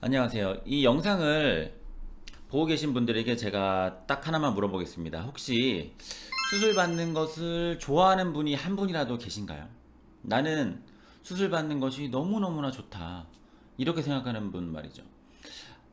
안녕하세요. 이 영상을 보고 계신 분들에게 제가 딱 하나만 물어보겠습니다. 혹시 수술 받는 것을 좋아하는 분이 한 분이라도 계신가요? 나는 수술 받는 것이 너무너무나 좋다. 이렇게 생각하는 분 말이죠.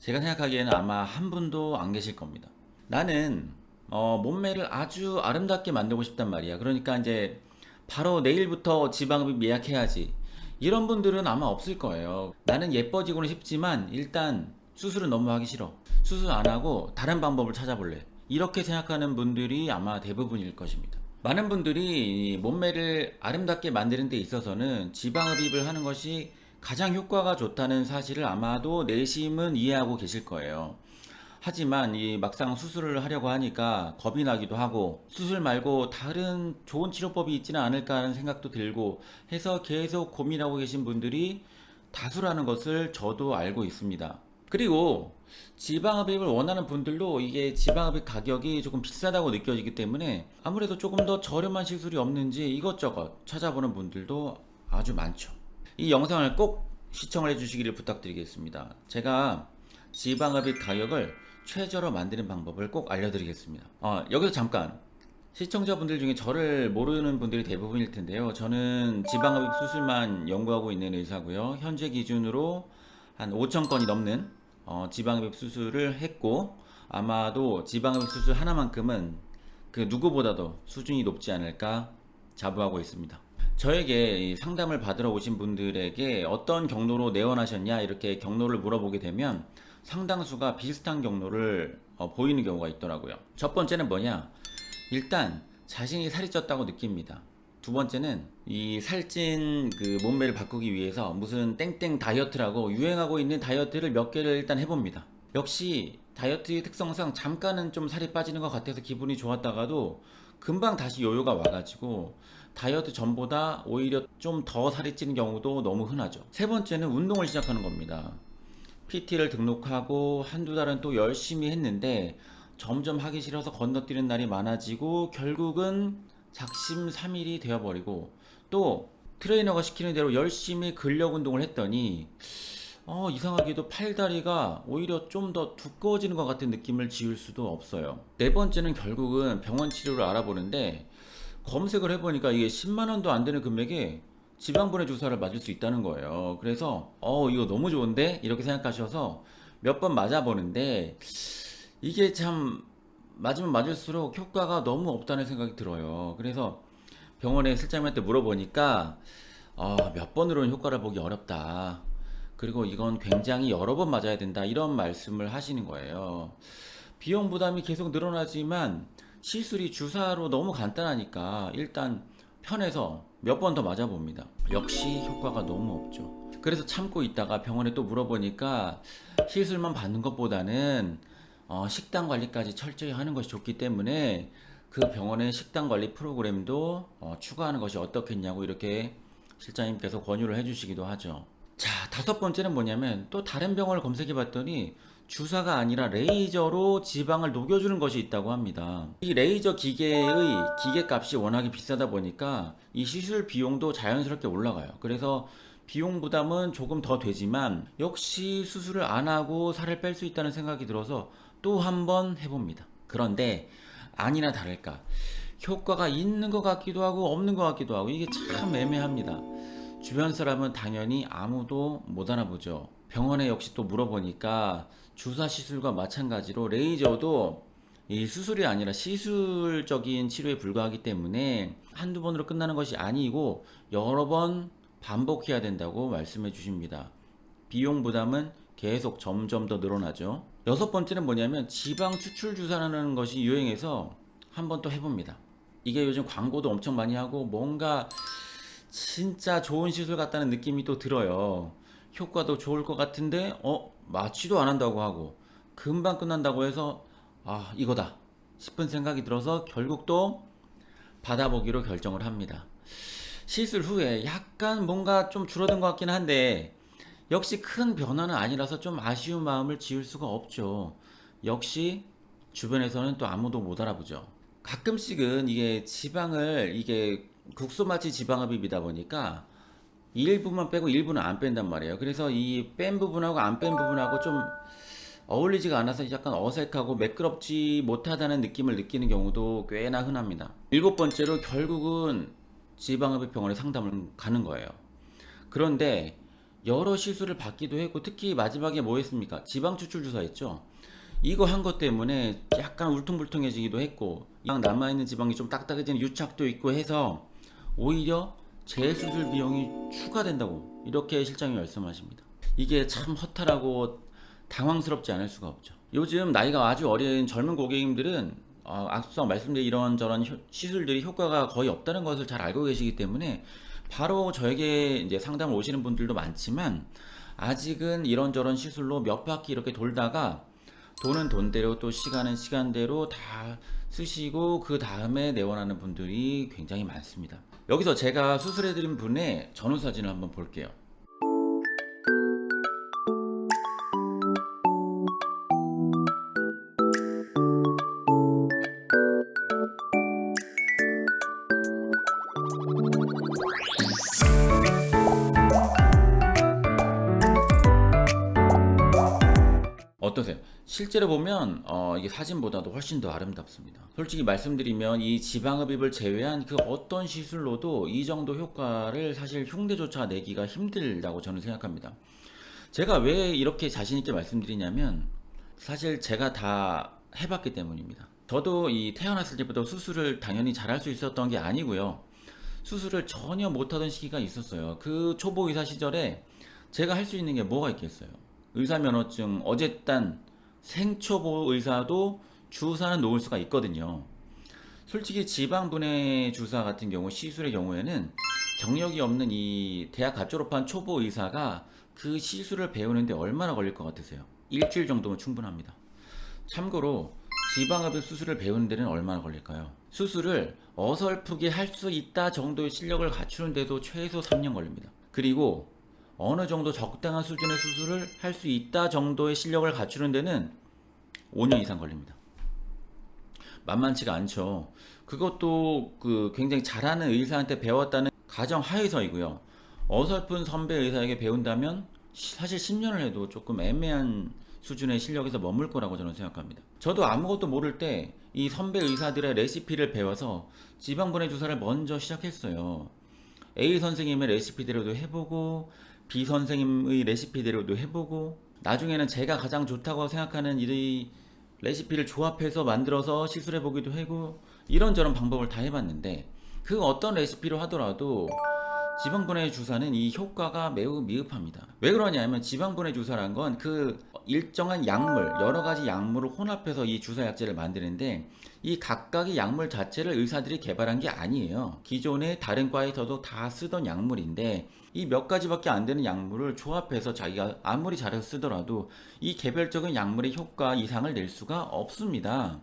제가 생각하기에는 아마 한 분도 안 계실 겁니다. 나는 몸매를 아주 아름답게 만들고 싶단 말이야. 그러니까 이제 바로 내일부터 지방흡입 예약해야지. 이런 분들은 아마 없을 거예요. 나는 예뻐지고는 싶지만 일단 수술은 너무 하기 싫어. 수술 안 하고 다른 방법을 찾아볼래. 이렇게 생각하는 분들이 아마 대부분일 것입니다. 많은 분들이 이 몸매를 아름답게 만드는 데 있어서는 지방흡입을 하는 것이 가장 효과가 좋다는 사실을 아마도 내심은 이해하고 계실 거예요. 하지만 이 막상 수술을 하려고 하니까 겁이 나기도 하고 수술 말고 다른 좋은 치료법이 있지는 않을까 하는 생각도 들고 해서 계속 고민하고 계신 분들이 다수라는 것을 저도 알고 있습니다. 그리고 지방흡입을 원하는 분들도 이게 지방흡입 가격이 조금 비싸다고 느껴지기 때문에 아무래도 조금 더 저렴한 시술이 없는지 이것저것 찾아보는 분들도 아주 많죠. 이 영상을 꼭 시청을 해주시기를 부탁드리겠습니다. 제가 지방흡입 가격을 최저로 만드는 방법을 꼭 알려드리겠습니다. 여기서 잠깐 시청자분들 중에 저를 모르는 분들이 대부분일 텐데요. 저는 지방흡입 수술만 연구하고 있는 의사고요. 현재 기준으로 한 5천 건이 넘는 지방흡입 수술을 했고 아마도 지방흡입 수술 하나만큼은 그 누구보다도 수준이 높지 않을까 자부하고 있습니다. 저에게 이 상담을 받으러 오신 분들에게 어떤 경로로 내원하셨냐 이렇게 경로를 물어보게 되면 상당수가 비슷한 경로를 보이는 경우가 있더라고요. 첫 번째는 뭐냐? 일단 자신이 살이 쪘다고 느낍니다. 두 번째는 이 살찐 그 몸매를 바꾸기 위해서 무슨 땡땡 다이어트라고 유행하고 있는 다이어트를 몇 개를 일단 해봅니다. 역시 다이어트의 특성상 잠깐은 좀 살이 빠지는 것 같아서 기분이 좋았다가도 금방 다시 요요가 와가지고 다이어트 전보다 오히려 좀 더 살이 찌는 경우도 너무 흔하죠. 세 번째는 운동을 시작하는 겁니다. PT를 등록하고 한두 달은 또 열심히 했는데 점점 하기 싫어서 건너뛰는 날이 많아지고 결국은 작심삼일이 되어버리고 또 트레이너가 시키는 대로 열심히 근력 운동을 했더니 이상하게도 팔다리가 오히려 좀 더 두꺼워지는 것 같은 느낌을 지울 수도 없어요. 네 번째는 결국은 병원 치료를 알아보는데 검색을 해보니까 이게 10만 원도 안 되는 금액에 지방분해 주사를 맞을 수 있다는 거예요. 그래서 이거 너무 좋은데 이렇게 생각하셔서 몇 번 맞아보는데 이게 참 맞으면 맞을수록 효과가 너무 없다는 생각이 들어요. 그래서 병원에 실장님한테 물어보니까 몇 번으로는 효과를 보기 어렵다. 그리고 이건 굉장히 여러 번 맞아야 된다. 이런 말씀을 하시는 거예요. 비용 부담이 계속 늘어나지만 시술이 주사로 너무 간단하니까 일단 편해서 몇 번 더 맞아봅니다. 역시 효과가 너무 없죠. 그래서 참고 있다가 병원에 또 물어보니까 시술만 받는 것보다는 식단 관리까지 철저히 하는 것이 좋기 때문에 그 병원의 식단 관리 프로그램도 추가하는 것이 어떻겠냐고 이렇게 실장님께서 권유를 해주시기도 하죠. 자, 다섯 번째는 뭐냐면 또 다른 병원을 검색해 봤더니 주사가 아니라 레이저로 지방을 녹여주는 것이 있다고 합니다. 이 레이저 기계의 기계값이 워낙에 비싸다 보니까 이 시술 비용도 자연스럽게 올라가요. 그래서 비용 부담은 조금 더 되지만 역시 수술을 안 하고 살을 뺄 수 있다는 생각이 들어서 또 한 번 해봅니다. 그런데 아니나 다를까 효과가 있는 것 같기도 하고 없는 것 같기도 하고 이게 참 애매합니다. 주변 사람은 당연히 아무도 못 알아보죠. 병원에 역시 또 물어보니까 주사 시술과 마찬가지로 레이저도 이 수술이 아니라 시술적인 치료에 불과하기 때문에 한두 번으로 끝나는 것이 아니고 여러 번 반복해야 된다고 말씀해 주십니다. 비용 부담은 계속 점점 더 늘어나죠. 여섯 번째는 뭐냐면 지방 추출 주사라는 것이 유행해서 한번 또 해봅니다. 이게 요즘 광고도 엄청 많이 하고 뭔가 진짜 좋은 시술 같다는 느낌이 또 들어요. 효과도 좋을 것 같은데 마취도 안 한다고 하고 금방 끝난다고 해서 이거다 싶은 생각이 들어서 결국 또 받아보기로 결정을 합니다. 시술 후에 약간 뭔가 좀 줄어든 것 같긴 한데 역시 큰 변화는 아니라서 좀 아쉬운 마음을 지울 수가 없죠. 역시 주변에서는 또 아무도 못 알아보죠. 가끔씩은 이게 지방을 이게 국소마취 지방흡입이다 보니까 이 일부만 빼고 일부는 안 뺀단 말이에요. 그래서 이 뺀 부분하고 안 뺀 부분하고 좀 어울리지가 않아서 약간 어색하고 매끄럽지 못하다는 느낌을 느끼는 경우도 꽤나 흔합니다. 일곱 번째로 결국은 지방흡입 병원에 상담을 가는 거예요. 그런데 여러 시술을 받기도 했고, 특히 마지막에 뭐 했습니까? 지방 추출 주사 했죠. 이거 한 것 때문에 약간 울퉁불퉁해지기도 했고, 양 남아있는 지방이 좀 딱딱해지는 유착도 있고 해서 오히려 재수술 비용이 추가된다고 이렇게 실장이 말씀하십니다. 이게 참 허탈하고 당황스럽지 않을 수가 없죠. 요즘 나이가 아주 어린 젊은 고객님들은 앞서 말씀드린 이런저런 시술들이 효과가 거의 없다는 것을 잘 알고 계시기 때문에 바로 저에게 이제 상담을 오시는 분들도 많지만, 아직은 이런저런 시술로 몇 바퀴 이렇게 돌다가 돈은 돈대로 또 시간은 시간대로 다 쓰시고 그 다음에 내원하는 분들이 굉장히 많습니다. 여기서 제가 수술해드린 분의 전후 사진을 한번 볼게요. 어떠세요? 실제로 보면 이게 사진보다도 훨씬 더 아름답습니다. 솔직히 말씀드리면 이 지방흡입을 제외한 그 어떤 시술로도 이 정도 효과를 사실 흉내조차 내기가 힘들다고 저는 생각합니다. 제가 왜 이렇게 자신 있게 말씀드리냐면, 사실 제가 다 해봤기 때문입니다. 저도 이 태어났을 때부터 수술을 당연히 잘할 수 있었던 게 아니고요. 수술을 전혀 못하던 시기가 있었어요. 그 초보 의사 시절에 제가 할 수 있는 게 뭐가 있겠어요? 의사 면허증 어쨌단 생초보 의사도 주사는 놓을 수가 있거든요. 솔직히 지방분해 주사 같은 경우 시술의 경우에는 경력이 없는 이 대학 갓 졸업한 초보 의사가 그 시술을 배우는데 얼마나 걸릴 것 같으세요? 일주일 정도면 충분합니다. 참고로 지방흡입 수술을 배우는 데는 얼마나 걸릴까요? 수술을 어설프게 할 수 있다 정도의 실력을 갖추는데도 최소 3년 걸립니다. 그리고 어느 정도 적당한 수준의 수술을 할 수 있다 정도의 실력을 갖추는 데는 5년 이상 걸립니다. 만만치가 않죠. 그것도 그 굉장히 잘하는 의사한테 배웠다는 가정 하에서이고요. 어설픈 선배 의사에게 배운다면 사실 10년을 해도 조금 애매한 수준의 실력에서 머물 거라고 저는 생각합니다. 저도 아무것도 모를 때 이 선배 의사들의 레시피를 배워서 지방분해 주사를 먼저 시작했어요. A 선생님의 레시피대로도 해보고 B 선생님의 레시피대로도 해보고, 나중에는 제가 가장 좋다고 생각하는 이 레시피를 조합해서 만들어서 시술해보기도 하고, 이런저런 방법을 다 해봤는데 그 어떤 레시피로 하더라도 지방분해 주사는 이 효과가 매우 미흡합니다. 왜 그러냐면 지방분해 주사란 건 그 일정한 약물, 여러 가지 약물을 혼합해서 이 주사 약제를 만드는데, 이 각각의 약물 자체를 의사들이 개발한 게 아니에요. 기존의 다른 과에서도 다 쓰던 약물인데 이 몇 가지밖에 안 되는 약물을 조합해서 자기가 아무리 잘해서 쓰더라도 이 개별적인 약물의 효과 이상을 낼 수가 없습니다.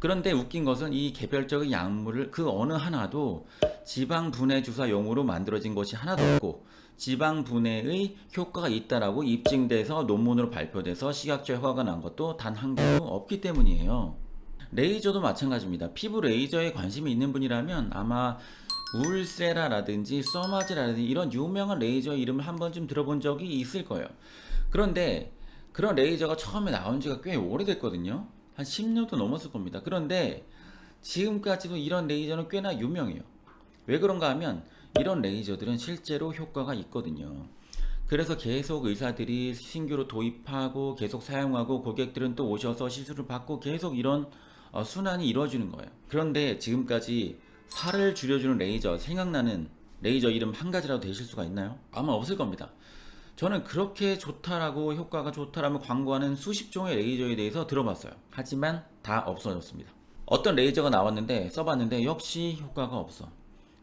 그런데 웃긴 것은 이 개별적인 약물을 그 어느 하나도 지방 분해 주사용으로 만들어진 것이 하나도 없고, 지방 분해의 효과가 있다라고 입증돼서 논문으로 발표돼서 시각적 효과가 난 것도 단 한 개도 없기 때문이에요. 레이저도 마찬가지입니다. 피부 레이저에 관심이 있는 분이라면 아마 울세라라든지 써마즈라든지 이런 유명한 레이저 이름을 한 번쯤 들어본 적이 있을 거예요. 그런데 그런 레이저가 처음에 나온 지가 꽤 오래됐거든요. 한 10년도 넘었을 겁니다. 그런데 지금까지도 이런 레이저는 꽤나 유명해요. 왜 그런가 하면 이런 레이저들은 실제로 효과가 있거든요. 그래서 계속 의사들이 신규로 도입하고 계속 사용하고, 고객들은 또 오셔서 시술을 받고, 계속 이런 순환이 이루어지는 거예요. 그런데 지금까지 살을 줄여주는 레이저, 생각나는 레이저 이름 한 가지라도 되실 수가 있나요? 아마 없을 겁니다. 저는 그렇게 좋다라고, 효과가 좋다라며 광고하는 수십 종의 레이저에 대해서 들어봤어요. 하지만 다 없어졌습니다. 어떤 레이저가 나왔는데 써봤는데 역시 효과가 없어.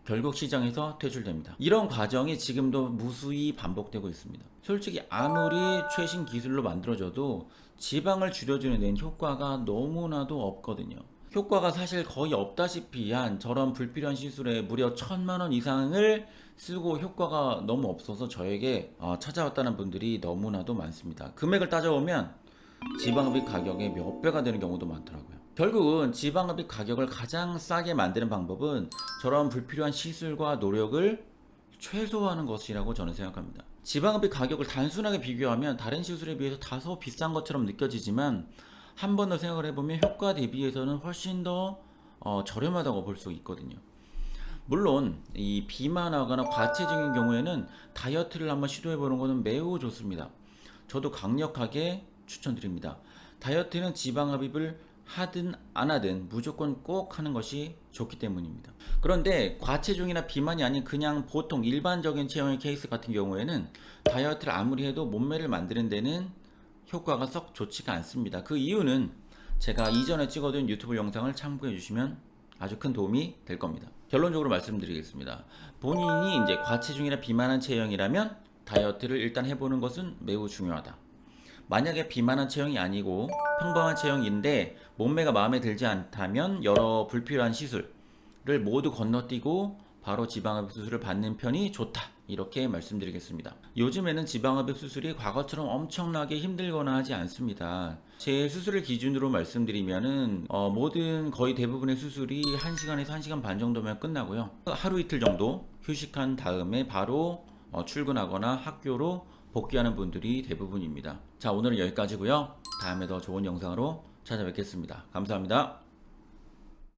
결국 시장에서 퇴출됩니다. 이런 과정이 지금도 무수히 반복되고 있습니다. 솔직히 아무리 최신 기술로 만들어져도 지방을 줄여주는 데는 효과가 너무나도 없거든요. 효과가 사실 거의 없다시피 한 저런 불필요한 시술에 무려 1,000만 원 이상을 쓰고 효과가 너무 없어서 저에게 찾아왔다는 분들이 너무나도 많습니다. 금액을 따져보면 지방흡입 가격의 몇 배가 되는 경우도 많더라고요. 결국은 지방흡입 가격을 가장 싸게 만드는 방법은 저런 불필요한 시술과 노력을 최소화하는 것이라고 저는 생각합니다. 지방흡입 가격을 단순하게 비교하면 다른 시술에 비해서 다소 비싼 것처럼 느껴지지만 한 번 더 생각을 해보면 효과 대비해서는 훨씬 더 저렴하다고 볼 수 있거든요. 물론 이 비만하거나 과체중인 경우에는 다이어트를 한번 시도해보는 것은 매우 좋습니다. 저도 강력하게 추천드립니다. 다이어트는 지방흡입을 하든 안 하든 무조건 꼭 하는 것이 좋기 때문입니다. 그런데 과체중이나 비만이 아닌 그냥 보통 일반적인 체형의 케이스 같은 경우에는 다이어트를 아무리 해도 몸매를 만드는 데는 효과가 썩 좋지가 않습니다. 그 이유는 제가 이전에 찍어둔 유튜브 영상을 참고해 주시면 아주 큰 도움이 될 겁니다. 결론적으로 말씀드리겠습니다. 본인이 이제 과체중이나 비만한 체형이라면 다이어트를 일단 해보는 것은 매우 중요하다. 만약에 비만한 체형이 아니고 평범한 체형인데 몸매가 마음에 들지 않다면 여러 불필요한 시술을 모두 건너뛰고 바로 지방흡입 수술을 받는 편이 좋다. 이렇게 말씀드리겠습니다. 요즘에는 지방흡입 수술이 과거처럼 엄청나게 힘들거나 하지 않습니다. 제 수술을 기준으로 말씀드리면은 모든 거의 대부분의 수술이 1시간에서 1시간 반 정도면 끝나고요. 하루 이틀 정도 휴식한 다음에 바로 출근하거나 학교로 복귀하는 분들이 대부분입니다. 자, 오늘은 여기까지고요. 다음에 더 좋은 영상으로 찾아뵙겠습니다. 감사합니다.